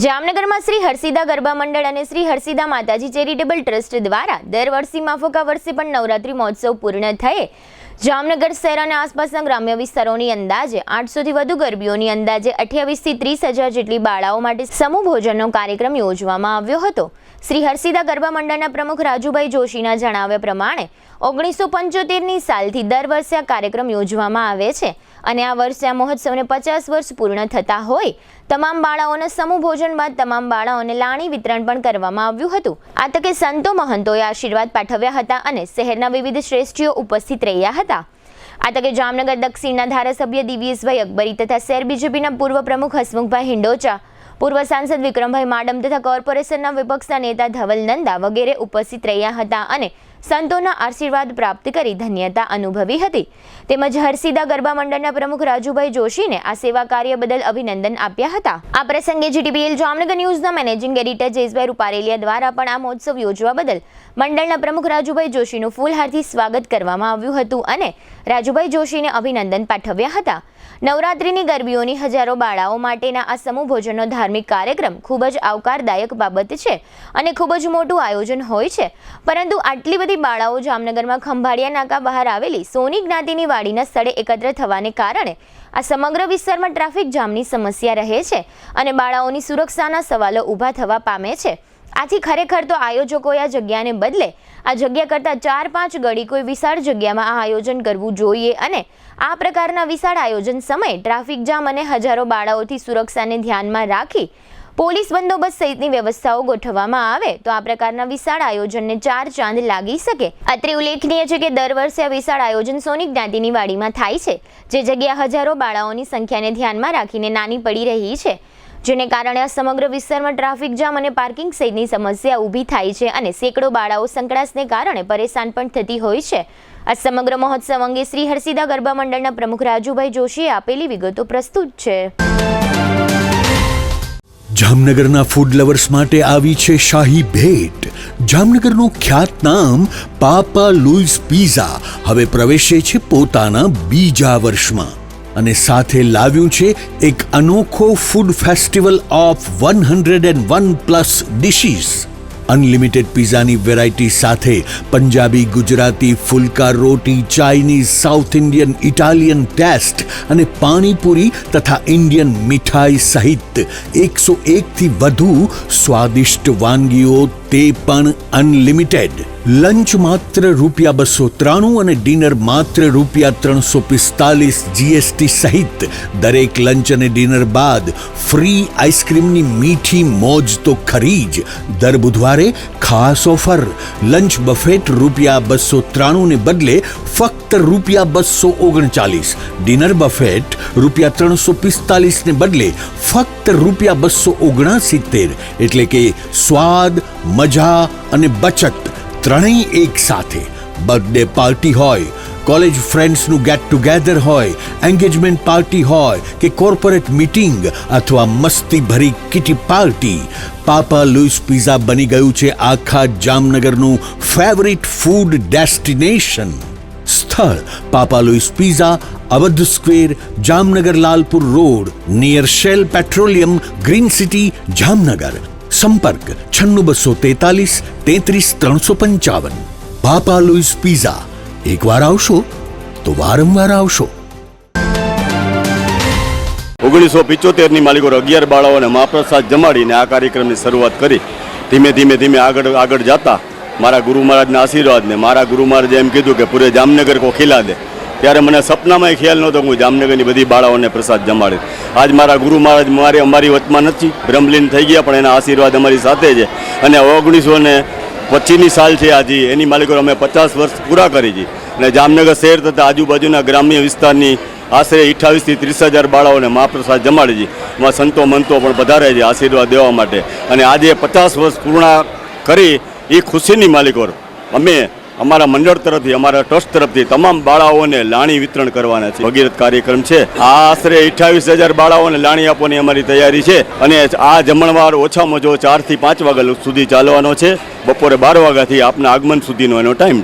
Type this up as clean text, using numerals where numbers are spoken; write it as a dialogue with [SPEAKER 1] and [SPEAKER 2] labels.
[SPEAKER 1] જામનગરમાં શ્રી હરસિદ્ધા ગરબા મંડળ અને શ્રી હરસિદ્ધા માતાજી ચેરિટેબલ ટ્રસ્ટ દ્વારા દર વર્ષે માફક આ વર્ષે પણ નવરાત્રી મહોત્સવ પૂર્ણ થયે જામનગર શહેર અને આસપાસના ગ્રામ્ય વિસ્તારોની અંદાજે 800થી વધુ ગરબીઓની અંદાજે 28 થી 30 હજાર જેટલી બાળાઓ માટે સમૂહ ભોજનનો કાર્યક્રમ યોજવામાં આવ્યો હતો। શ્રી હરસિદ્ધા ગરબા મંડળના પ્રમુખ રાજુભાઈ જોશીના જણાવ્યા પ્રમાણે 1975ની સાલથી દર વર્ષે આ કાર્યક્રમ યોજવામાં આવે છે અને આ વર્ષે આ મહોત્સવને 50 વર્ષ પૂર્ણ થતા હોય તમામ બાળાઓને સમૂહ ભોજન બાદ તમામ બાળાઓને લાણી વિતરણ પણ કરવામાં આવ્યું હતું। આ તકે સંતો મહંતોએ આશીર્વાદ પાઠવ્યા હતા અને શહેરના વિવિધ શ્રેષ્ઠીઓ ઉપસ્થિત રહ્યા હતા। આ તકે જામનગર દક્ષિણના ધારાસભ્ય દિવ્યેશભાઈ અકબરી તથા શહેર બીજેપીના પૂર્વ પ્રમુખ હસમુખભાઈ હિંડોચા, પૂર્વ સાંસદ વિક્રમભાઈ માડમ તથા કોર્પોરેશનના વિપક્ષના નેતા ધવલ નંદા વગેરે ઉપસ્થિત રહ્યા હતા અને સંતોના આશીર્વાદ પ્રાપ્ત કરી ધન્યતા અનુભવી હતી। તેમજ હરસિદ્ધા ગરબા મંડળના પ્રમુખ રાજુભાઈ જોશીને આ સેવા કાર્ય બદલ અભિનંદન આપ્યા હતા। આ પ્રસંગે જીટીપીએલ જામનગર ન્યૂઝના મેનેજિંગ એડિટર જયેશભાઈ રૂપારેલિયા દ્વારા પણ આ મહોત્સવ યોજવા બદલ મંડળના પ્રમુખ રાજુભાઈ જોશીનું ફૂલહારથી સ્વાગત કરવામાં આવ્યું હતું અને રાજુભાઈ જોશીને અભિનંદન પાઠવ્યા હતા। નવરાત્રિની ગરબીઓની હજારો બાળાઓ માટેના આ સમૂહ ભોજનનો ધાર્મિક કાર્યક્રમ ખૂબ જ આવકારદાયક બાબત છે અને ખૂબ જ મોટું આયોજન હોય છે, પરંતુ આટલી બધી બાળાઓ જામનગરમાં ખંભાળિયા નાકા બહાર આવેલી સોની જ્ઞાતિની વાડીના સ્થળે એકત્ર થવાને કારણે આ સમગ્ર વિસ્તારમાં ટ્રાફિક જામની સમસ્યા રહે છે અને બાળાઓની સુરક્ષાના સવાલો ઊભા થવા પામે છે। આથી ખરેખર તો આયોજકોએ આ જગ્યાને બદલે આ જગ્યા કરતાં 4-5 ગણી કોઈ વિશાળ જગ્યામાં આ આયોજન કરવું જોઈએ અને આ પ્રકારના વિશાળ આયોજન સમયે ટ્રાફિક જામ અને હજારો બાળાઓથી સુરક્ષાને ધ્યાનમાં રાખી પોલીસ બંદોબસ્ત સહિતની વ્યવસ્થાઓ ગોઠવવામાં આવે તો આ પ્રકારના વિશાળ આયોજનને 4 ચાંદ લાગી શકે। અત્રે ઉલ્લેખનીય છે કે દર વર્ષે આ વિશાળ આયોજન સોની જ્ઞાતિની વાડીમાં થાય છે, જે જગ્યા હજારો બાળાઓની સંખ્યાને ધ્યાનમાં રાખીને નાની પડી રહી છે, જેને કારણે આ સમગ્ર વિસ્તારમાં ટ્રાફિક જામ અને પાર્કિંગ સહિતની સમસ્યા ઊભી થાય છે અને સેંકડો બાળાઓ સંકળાશને કારણે પરેશાન પણ થતી હોય છે। આ સમગ્ર મહોત્સવ અંગે શ્રી હરસિદ્ધા ગરબા મંડળના પ્રમુખ રાજુભાઈ જોશીએ આપેલી વિગતો પ્રસ્તુત છે।
[SPEAKER 2] જામનગરના ફૂડ લવર્સ માટે આવી છે શાહી ભેટ। જામનગરનું ખ્યાતનામ પાપા લુઈસ પિઝા હવે પ્રવેશે છે પોતાના બીજા વર્ષમાં અને સાથે લાવ્યું છે એક અનોખો food festival of 101+ dishes. Unlimited પિઝાની વેરાયટી સાથે પંજાબી, ગુજરાતી, ફુલકા રોટી, Chinese, South Indian, Italian taste અને પાણીપુરી તથા ઇન્ડિયન મીઠાઈ સહિત 101થી વધુ સ્વાદિષ્ટ વાનગીઓ, તે પણ અનલિમિટેડ। લંચ માત્ર ₹293 અને ડિનર માત્ર ₹345 જીએસટી સહિત દરેક લંચ અને ડિનર બાદ ફ્રી આઈસ્ક્રીમની મીઠી મોજ તો ખરી જ। દર બુધવારે ખાસ ઓફર, લંચ બફેટ ₹293 ને બદલે ફક્ત ₹239, ડિનર બફેટ ₹345 ને બદલે ફક્ત ₹269, એટલે કે સ્વાદ, મજા અને બચત ત્રણેય એક સાથે। બર્થડે પાર્ટી હોય, કોલેજ ફ્રેન્ડ્સનું ગેટ ટુગેધર હોય, એન્ગેજમેન્ટ પાર્ટી હોય કે કોર્પોરેટ મીટિંગ અથવા મસ્તી ભરી kitty party, Papa Louis Pizza બની ગયું છે આખા જામનગરનું ફેવરિટ ફૂડ ડેસ્ટિનેશન। સ્થળ Papa Louis Pizza, Awadh Square, Jamnagar Lalpur Road, near Shell Petroleum, Green City, Jamnagar. સંપર્ક 96 243 33 355। પાપા લુઈસ પિઝા, એકવાર આવશો તો વારંવાર આવશો।
[SPEAKER 3] 1975ની માલિકો 11 બાળાઓને મહાપ્રસાદ જમાડીને આ કાર્યક્રમની શરૂઆત કરી। ધીમે આગળ જતા મારા ગુરુ મહારાજના આશીર્વાદને મારા ગુરુ મહારાજે એમ કીધું કે પૂરે જામનગર કો ખીલા દે, ત્યારે મને સપનામાં ખ્યાલ નહોતો કે હું જામનગરની બધી બાળાઓને પ્રસાદ જમાડીશ। આજ મારા ગુરુ મહારાજ અમારી વચમાં નથી, બ્રહ્મલીન થઈ ગયા, પણ એના આશીર્વાદ અમારી સાથે છે અને 1925ની સાલ છે આજે, એની માલિકો અમે 50 વર્ષ પૂરા કરી છે અને જામનગર શહેર તથા આજુબાજુના ગ્રામ્ય વિસ્તારની આશરે 28થી 30 હજાર બાળાઓને મહાપ્રસાદ જમાડી છે। એમાં સંતો મંતો પણ વધારે છે આશીર્વાદ દેવા માટે અને આજે 50 વર્ષ પૂર્ણ કરી એ ખુશીની માલિકો અમે અમારા મંડળ તરફથી, અમારા ટ્રસ્ટ તરફથી તમામ બાળાઓને લાણી વિતરણ કરવાના છે। ભગીરથ કાર્યક્રમ છે। આ આશરે 28,000 બાળાઓને લાણી આપવાની અમારી તૈયારી છે અને આ જમણવાર ઓછામાં ઓછો 4 થી 5 વાગ્યા સુધી ચાલવાનો છે। બપોરે 12 વાગ્યાથી આપના આગમન સુધીનો એનો ટાઈમ છે।